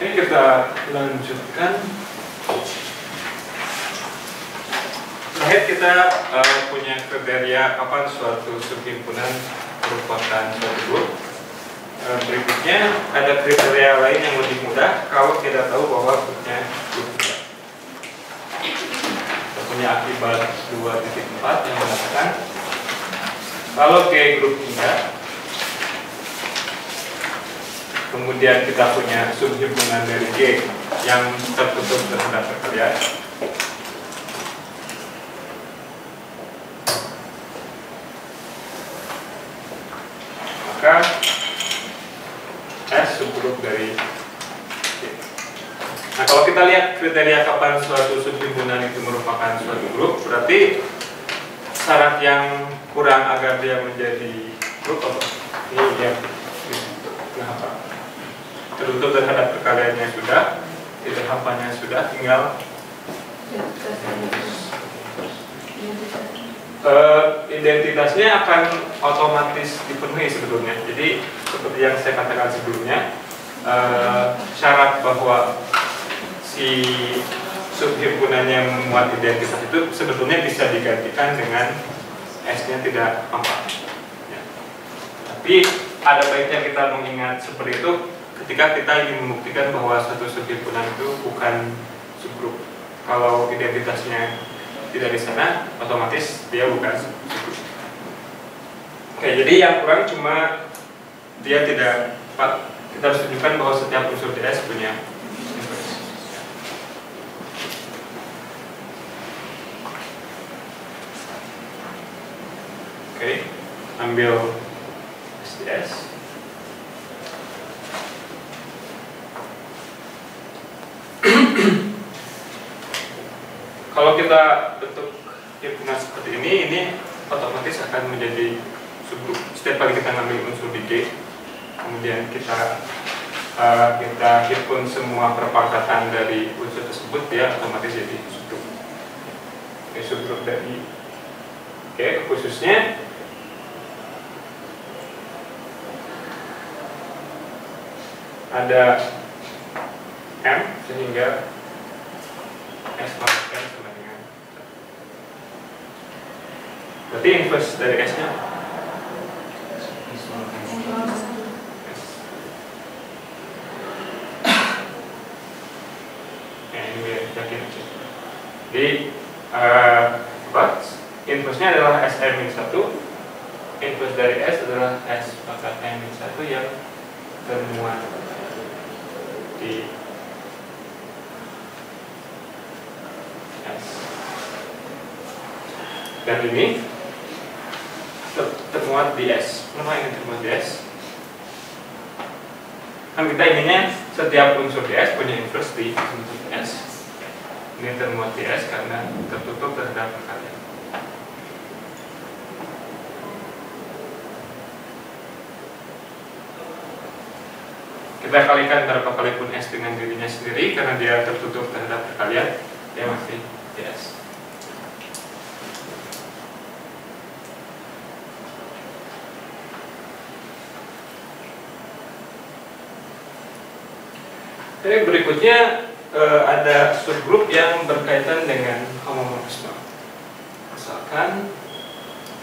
Oke, kita lanjutkan. Terakhir kita punya kriteria kapan suatu subhimpunan merupakan suatu grup. Berikutnya ada kriteria lain yang lebih mudah kalau kita tahu bahwa grupnya grup 3. Kita punya akibat 2.4 yang mengatakan kalau G grup 3, kemudian kita punya subhimpunan dari G yang tertutup terhadap perkalian, maka S subgrup dari G. Nah, kalau kita lihat kriteria kapan suatu subhimpunan itu merupakan suatu grup, berarti syarat yang kurang agar dia menjadi grup apa? Ini yang kenapa? Tertutup terhadap perkaliannya sudah, tidak hampanya sudah, tinggal identitasnya akan otomatis dipenuhi sebetulnya. Jadi seperti yang saya katakan sebelumnya, syarat bahwa si subhimpunan yang memuat identitas itu sebetulnya bisa digantikan dengan S-nya tidak hampa. Ya. Tapi ada baiknya kita mengingat seperti itu ketika kita ingin membuktikan bahwa satu subhimpunan itu bukan subgrup. Kalau identitasnya tidak di sana, otomatis dia bukan subgrup. Oke, jadi yang kurang cuma dia tidak, kita harus tunjukkan bahwa setiap unsur DS punya inverse. Oke, ambil SDS. Kalau kita bentuk himpunan seperti ini otomatis akan menjadi subgrup. Setiap kali kita ngambil unsur di G, kemudian kita himpun semua perpakatan dari unsur tersebut, dia otomatis jadi subgrup. Ini subgrup dari G, khususnya ada M sehingga S plus M sama dengan 1. Berarti inverse dari S-nya ini biar yakin aja. Jadi inverse-nya adalah SM-1. Inverse dari S adalah S pangkat M-1 yang termuat di S. Dan ini termuat di S. Kenapa ini termuat di S? Kan kita inginnya setiap unsur di S punya inverse di unsur S. Ini termuat di S karena tertutup terhadap perkalian. Kita kalikan berapa kali pun S dengan dirinya sendiri, karena dia tertutup terhadap perkalian, dia masih di S. Oke, berikutnya ada subgrup yang berkaitan dengan homomorfisme. Misalkan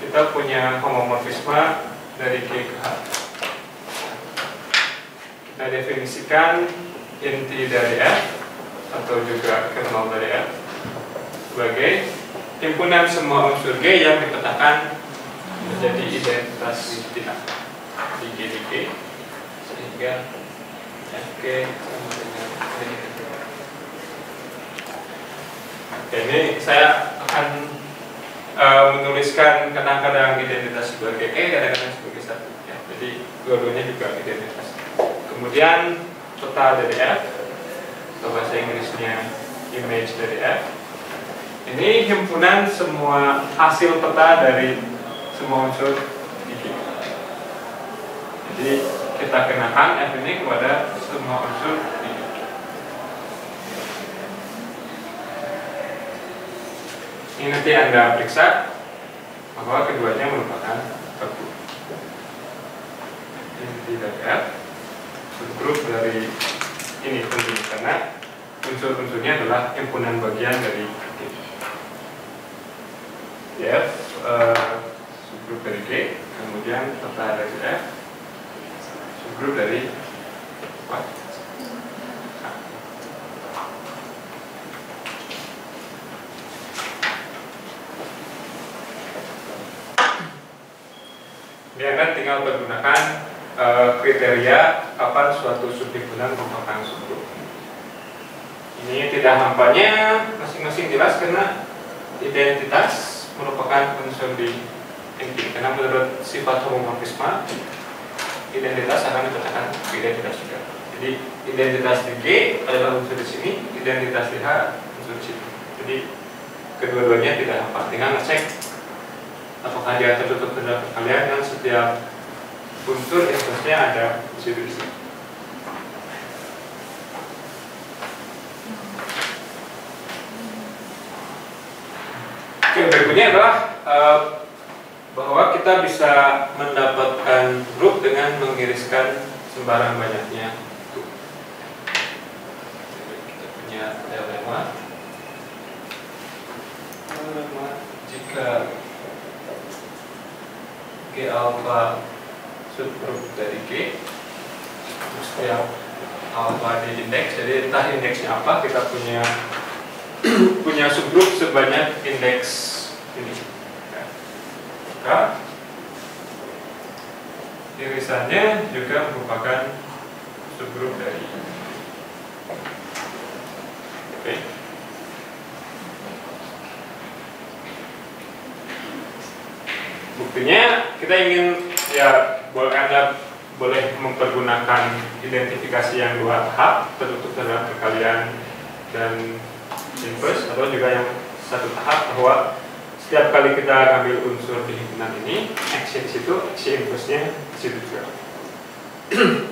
kita punya homomorfisme dari G ke H. Kita definisikan inti dari F atau juga kernel dari F sebagai himpunan semua unsur G yang dipetakan menjadi identitas di A, di G di G, sehingga Fg sama dengan ini. Ini saya akan menuliskan kadang-kadang identitas sebagai E, kadang-kadang sebagai 1 ya. Jadi dua-duanya juga identitas. Kemudian peta dari F, atau bahasa Inggrisnya image dari F. Ini himpunan semua hasil peta dari semua unsur di G. Jadi kita kenakan F ini kepada semua unsur di G. Ini nanti Anda periksa bahwa keduanya merupakan subgrup. Inti dari F, subgrup dari ini tentunya. karena unsur-unsurnya adalah himpunan bagian dari G. F subgrup dari G, kemudian total dari F subgrup dari what? Ini Anda tinggal menggunakan kriteria kapan suatu subhimpunan merupakan subgrup. Ini tidak hampanya masing-masing jelas karena identitas merupakan unsur di inti. Karena menurut sifat homomorfisme, identitas akan dikatakan identitas juga. Jadi identitas di G adalah unsur di sini, identitas di H unsur di sini. Jadi kedua-duanya tidak hampa. Tinggal ngecek apakah dia tertutup terhadap kalian dan setiap unsur inputsnya ada di situ. Oke, berikutnya adalah bahwa kita bisa mendapatkan grup dengan mengiriskan sembarang banyaknya grup. Kita punya teorema jika G alpha subgrup dari G, setiap alpha di indeks, jadi entah indeksnya apa, kita punya subgrup sebanyak indeks ini. Maka irisannya juga merupakan subgrup dari oke. Buktinya kita ingin Anda boleh mempergunakan identifikasi yang dua tahap, tertutup terhadap perkalian dan inverse, atau juga yang satu tahap bahwa setiap kali kita ambil unsur di himpunan ini, X di situ, X inverse-nya di situ juga.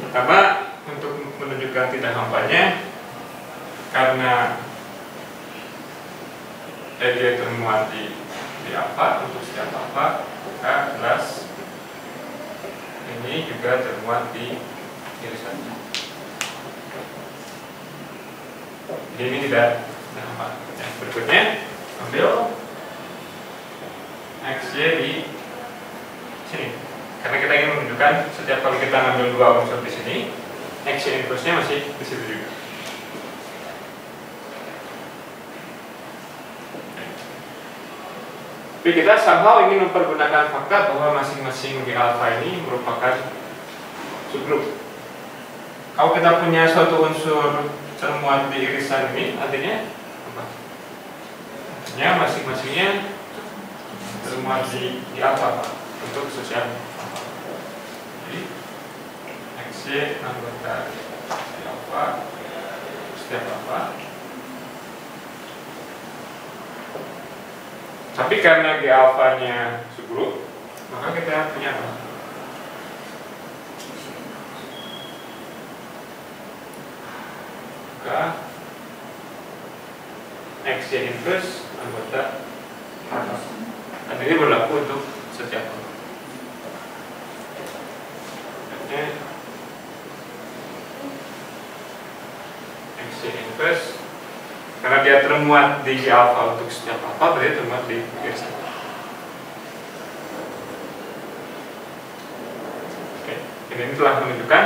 Pertama, untuk menunjukkan tidak hampanya, karena EG termuat di alpha untuk setiap alpha, maka jelas ini juga termuat di irisannya. Jadi ini tidak hampa. Yang berikutnya, ambil XY di sini. Karena kita ingin menunjukkan setiap kali kita ngambil dua unsur di sini, XY inverse-nya masih di situ juga. Tapi kita somehow ingin mempergunakan fakta bahwa masing-masing G alpha ini merupakan subgrup. Kalau kita punya suatu unsur termuat di irisan ini, artinya apa? Artinya masing-masingnya termuat di alpha untuk sosial alpha. Jadi XY anggota di alpha setiap alpha. Tapi karena G alpha-nya subgrup, maka kita punya apa? Maka XY inverse anggota alpha. Dan ini berlaku untuk setiap alpha. XY inverse karena dia termuat di G alpha untuk setiap alpha, berarti termuat di irisan. Oke, ini telah menunjukkan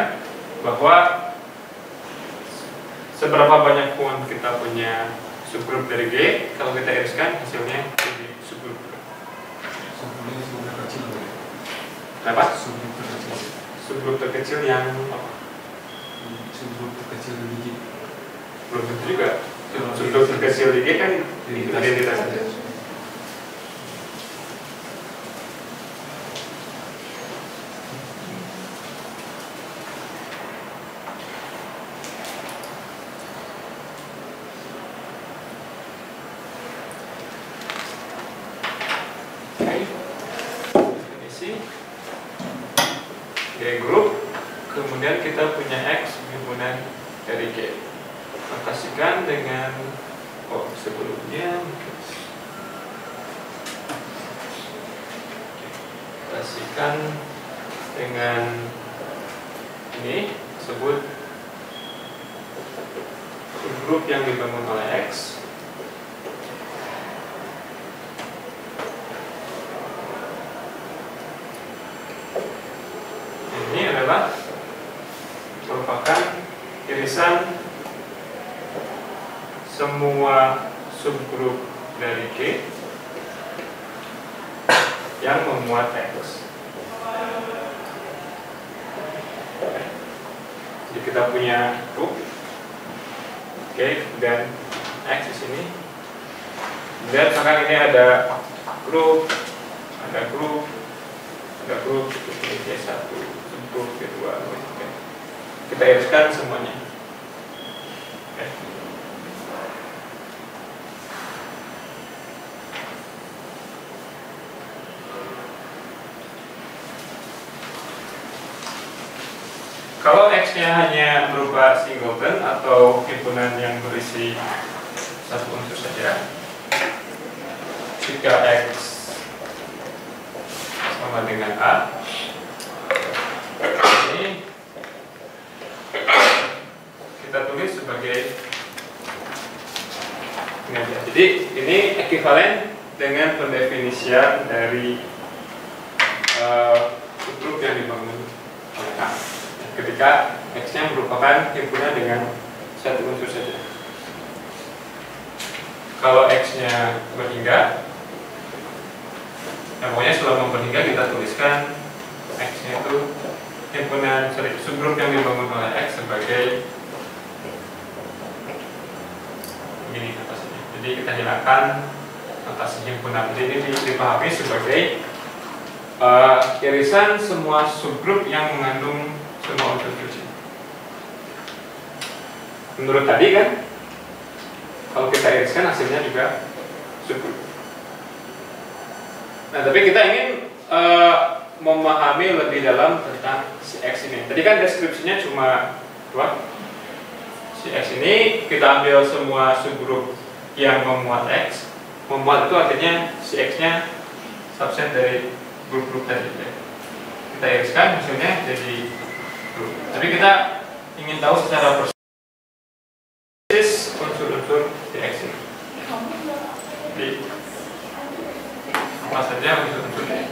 bahwa seberapa banyak pun kita punya subgrup dari G, kalau kita iriskan hasilnya jadi subgrup. Subgrup terkecil. Apa? Subgrup terkecil. Subgrup terkecil yang apa? Subgrup terkecil dari G. Belum tentu juga. Subgrup terkecil di G kan identitasnya. Definisi G grup, kemudian kita punya X himpunan dari G. Kasihkan dengan sebelumnya kasihkan dengan ini sebut subgrup yang dibangun oleh X ini adalah merupakan irisan semua subgrup dari G yang memuat X. Jadi kita punya grup G dan X di sini. Dan sekarang ini ada grup, ini G1, subgrup G2, G3. Kita iriskan semuanya. Oke. Kalau X-nya hanya berupa singleton atau himpunan yang berisi satu unsur saja, jika X sama dengan A, ini kita tulis sebagai ini aja. Jadi ini ekivalen dengan pendefinisian dari subgrup yang dibangun oleh A. Ketika X-nya merupakan himpunan dengan satu unsur saja. Kalau X-nya berhingga, pokoknya selama berhingga kita tuliskan X-nya itu himpunan subgrup yang dibangun oleh X sebagai ini atasnya. Jadi kita hilangkan notasi himpunan. Jadi ini dipahami sebagai irisan semua subgrup yang mengandung semua unsur kunci. Menurut tadi kan, kalau kita iriskan hasilnya juga subgrup. Nah, tapi kita ingin memahami lebih dalam tentang si X ini. Tadi kan deskripsinya cuma dua. Si X ini kita ambil semua subgrup yang memuat X. Memuat itu artinya si X-nya subset dari grup-grup tadi. Kita iriskan hasilnya jadi grup. Tapi kita ingin tahu secara persis unsur-unsur di X ini. Jadi apa saja unsur-unsur di X?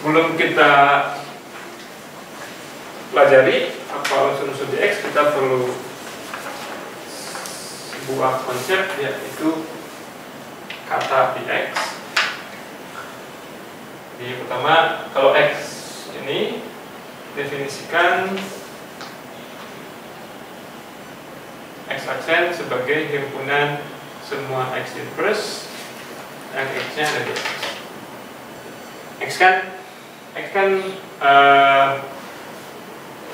Sebelum kita pelajari apa unsur-unsur di X, kita perlu sebuah konsep, yaitu kata di X. Jadi pertama, kalau X ini definisikan X aksen sebagai himpunan semua X inverse yang X-nya ada di X. X kan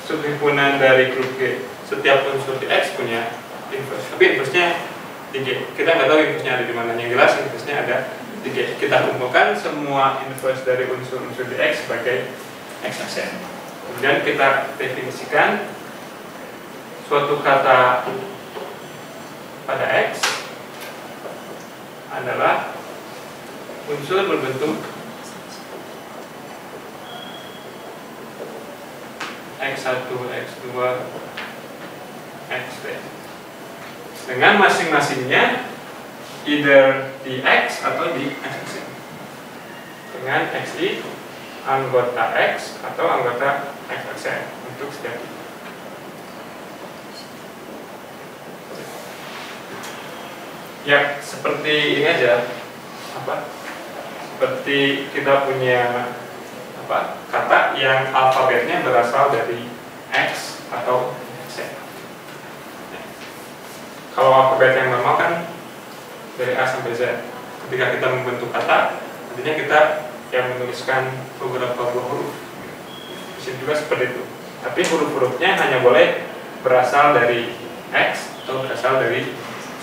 subhimpunan dari grup G. Setiap unsur di X punya inverse, tapi inverse-nya di G. Kita nggak tahu inverse-nya ada di mana. Yang jelas inverse-nya ada di G. Kita kumpulkan semua inverse dari unsur-unsur di X sebagai X aksen. Kemudian kita definisikan suatu kata pada X adalah unsur berbentuk X1, X2, X3 dengan masing-masingnya either di X atau di X dengan XI anggota X atau anggota X aksen untuk setiap itu. Ya seperti ini aja, seperti kita punya kata yang alfabetnya berasal dari X atau Z. Kalau alfabet yang normal kan dari A sampai Z. Ketika kita membentuk kata, artinya kita yang menuliskan beberapa buah huruf. Di sini juga seperti itu. Tapi huruf-hurufnya hanya boleh berasal dari X atau berasal dari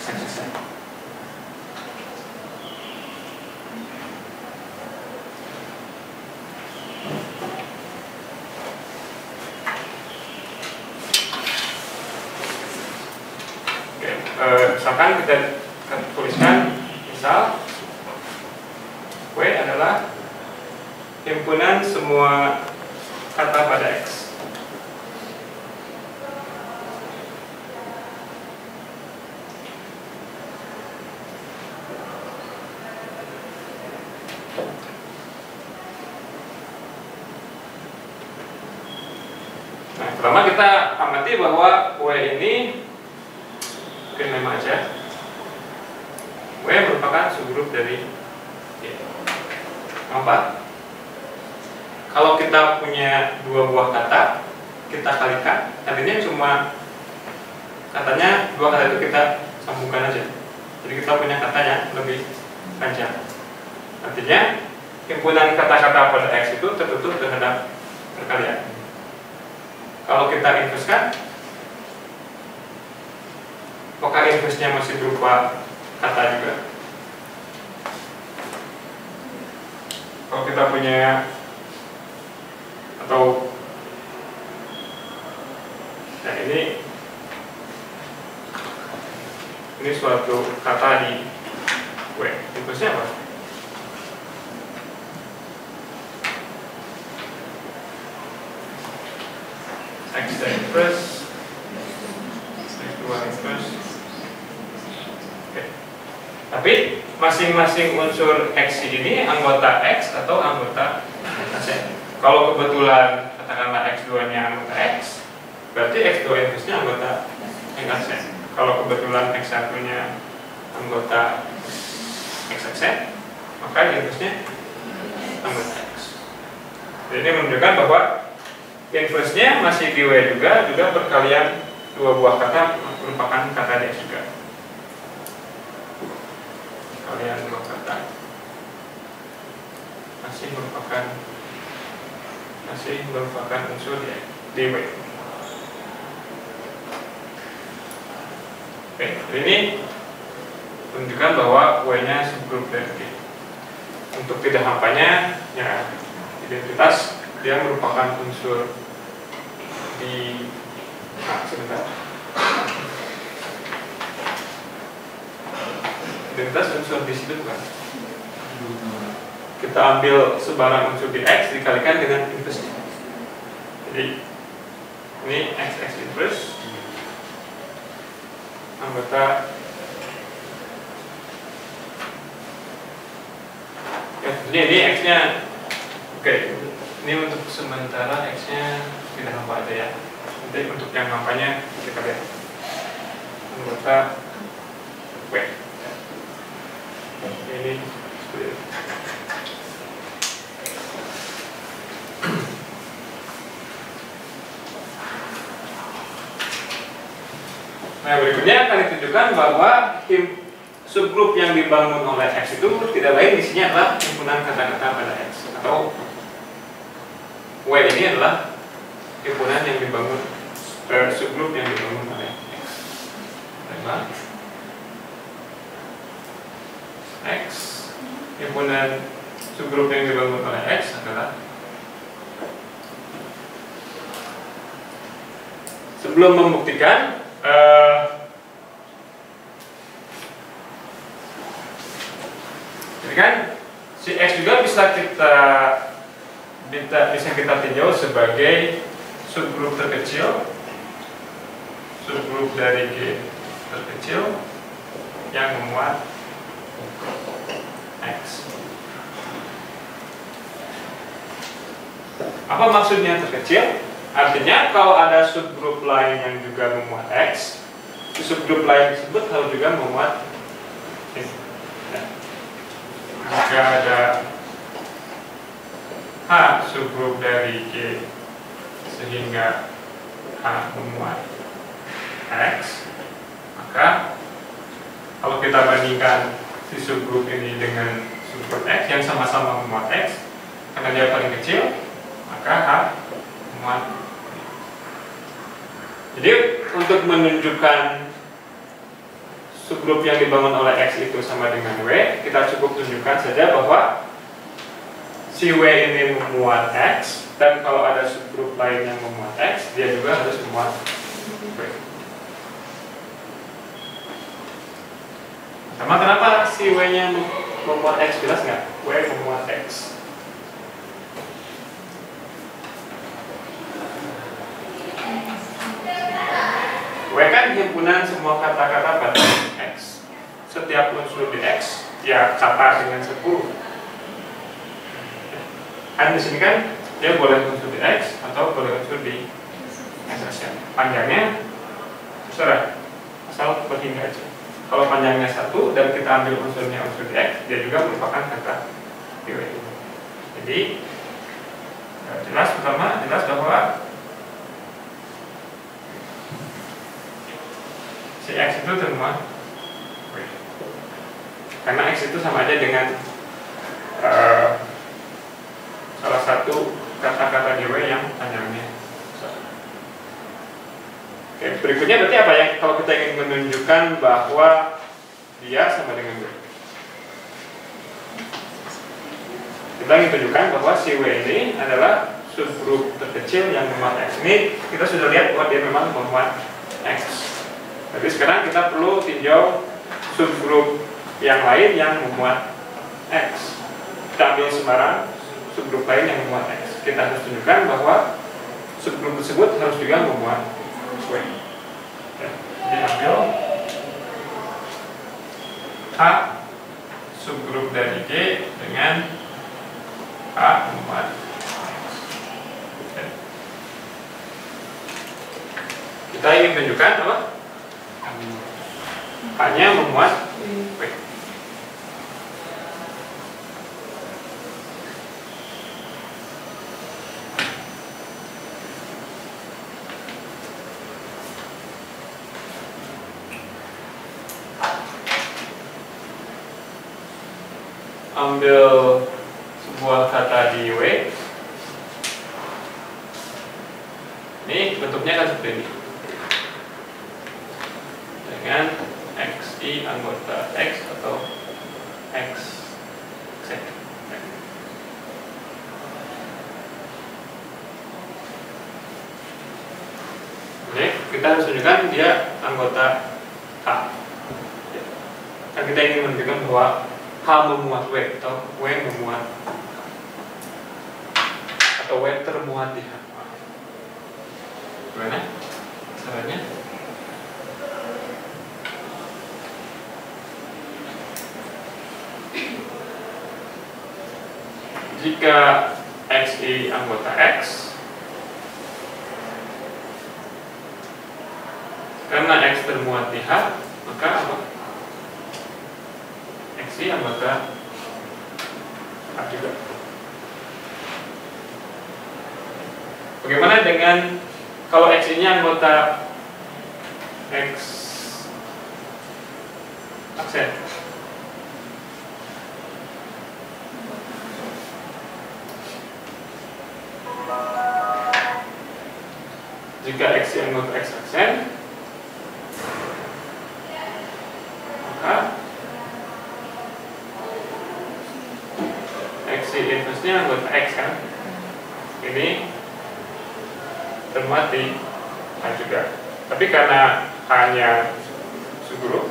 Z. Misalkan kita tuliskan misal himpunan semua kata pada X. Nah, pertama kita amati bahwa W ini mungkin memang aja. W merupakan subgrup dari Y. Kenapa? Kalau kita punya dua buah kata, kita kalikan, artinya cuma katanya dua kata itu kita sambungkan aja. Jadi kita punya katanya lebih panjang. Artinya himpunan kata-kata pada X itu tertutup terhadap perkalian. Kalau kita inverskan, apakah inversnya masih berupa kata juga? Kalau kita punya atau nah ini suatu kata di W, inversnya apa? X inverse, X2 inverse. Oke. Tapi masing-masing unsur X ini anggota X atau anggota Z. Kalau kebetulan katakanlah X2-nya anggota X, berarti X2 inverse-nya anggota Z. Kalau kebetulan X1-nya anggota XZ, maka inverse-nya anggota X. Jadi ini menunjukkan bahwa inverse-nya masih di W juga perkalian dua buah kata merupakan kata di X juga. Perkalian dua kata masih merupakan unsur di W. Oke, ini menunjukkan bahwa W-nya subgrup dari G. Untuk tidak hampanya, ya identitas dia merupakan unsur di sebentar. Identitas unsur di situ bukan? Kita ambil sebarang unsur di X dikalikan dengan inverse-nya. Jadi ini X inverse anggota ya, ini X-nya oke. Ini untuk sementara X-nya tidak hampa aja ya. Nanti untuk yang hampanya kita lihat anggota W. Ini seperti itu. Nah, berikutnya akan ditunjukkan bahwa subgrup yang dibangun oleh X itu tidak lain isinya adalah himpunan kata-kata pada X, atau W ini adalah himpunan yang dibangun subgrup yang dibangun oleh X. X himpunan subgrup yang dibangun oleh X adalah, sebelum membuktikan jadi kan si X juga bisa kita tinjau sebagai subgrup terkecil, subgrup dari G terkecil yang memuat X. Apa maksudnya terkecil? Artinya kalau ada subgrup lain yang juga memuat X, subgrup lain tersebut harus juga memuat ini. Ya. Jika ada H subgrup dari G sehingga H memuat X, maka kalau kita bandingkan si subgrup ini dengan subgrup X yang sama-sama memuat X, karena dia paling kecil, maka H memuat. Jadi untuk menunjukkan subgrup yang dibangun oleh X itu sama dengan W, kita cukup tunjukkan saja bahwa si W ini memuat X, dan kalau ada subgrup lain yang memuat X, dia juga harus memuat W. Sama kenapa si W-nya memuat X, jelas nggak? W memuat X. himpunan semua kata-kata pada X. Setiap unsur di X ya kata dengan 10. Kan di sini kan dia boleh unsur di X atau boleh unsur di X. Panjangnya terserah, asal berhingga aja. Kalau panjangnya 1 dan kita ambil unsurnya unsur di X, dia juga merupakan kata di W. Jadi jelas bahwa si X itu termuat W. Karena X itu sama aja dengan salah satu kata-kata di W yang panjangnya. Oke, berikutnya berarti apa ya? Kalau kita ingin menunjukkan bahwa dia sama dengan W, kita ingin tunjukkan bahwa si W ini adalah subgrup terkecil yang memuat X. Ini kita sudah lihat bahwa dia memang memuat X. Jadi sekarang kita perlu tinjau subgrup yang lain yang memuat X. Kita ambil sembarang subgrup lain yang memuat X. Kita harus tunjukkan bahwa subgrup tersebut harus juga memuat W. Jadi ambil H subgrup dari G dengan H memuat X. Kita ingin tunjukkan apa? H-nya memuat W. Ambil sebuah kata di W. Ini bentuknya kan seperti ini, dengan XI anggota X atau X. Oke, kita harus tunjukkan dia anggota H. Kan kita ingin menunjukkan bahwa H memuat W atau W memuat atau W termuat di H. Gimana caranya? Jika XI anggota X, karena X termuat di H, maka apa? XI anggota H juga. Bagaimana dengan kalau XI-nya anggota X aksen? Jika XI anggota X aksen, maka XI inverse-nya anggota X kan? Ini termuat di H juga. Tapi karena H-nya subgrup,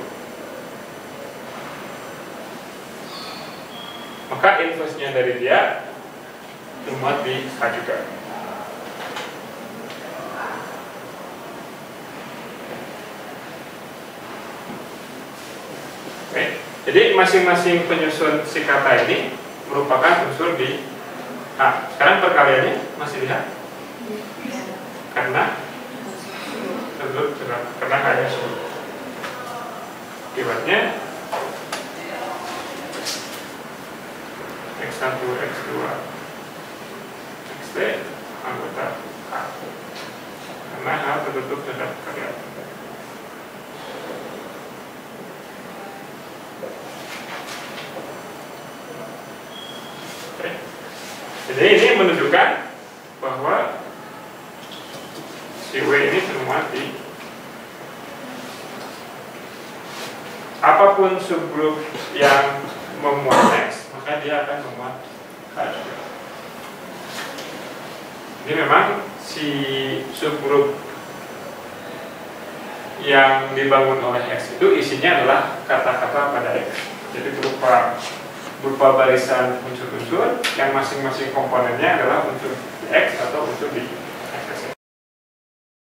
maka inverse-nya dari dia termuat di H juga. Oke. Jadi masing-masing penyusun si kata ini merupakan unsur di H. Sekarang perkaliannya masih di H? Karena hanya subgrup. Akibatnya X1, X2, XT anggota H. Karena H tertutup dengan perkalian. Oke. Jadi ini menunjukkan bahwa si W ini termuat di apapun subgrup yang memuat X, maka dia akan memuat H juga. Ini memang si subgrup yang dibangun oleh X itu isinya adalah kata-kata pada X. Jadi berupa barisan unsur-unsur yang masing-masing komponennya adalah unsur di X atau unsur di Y.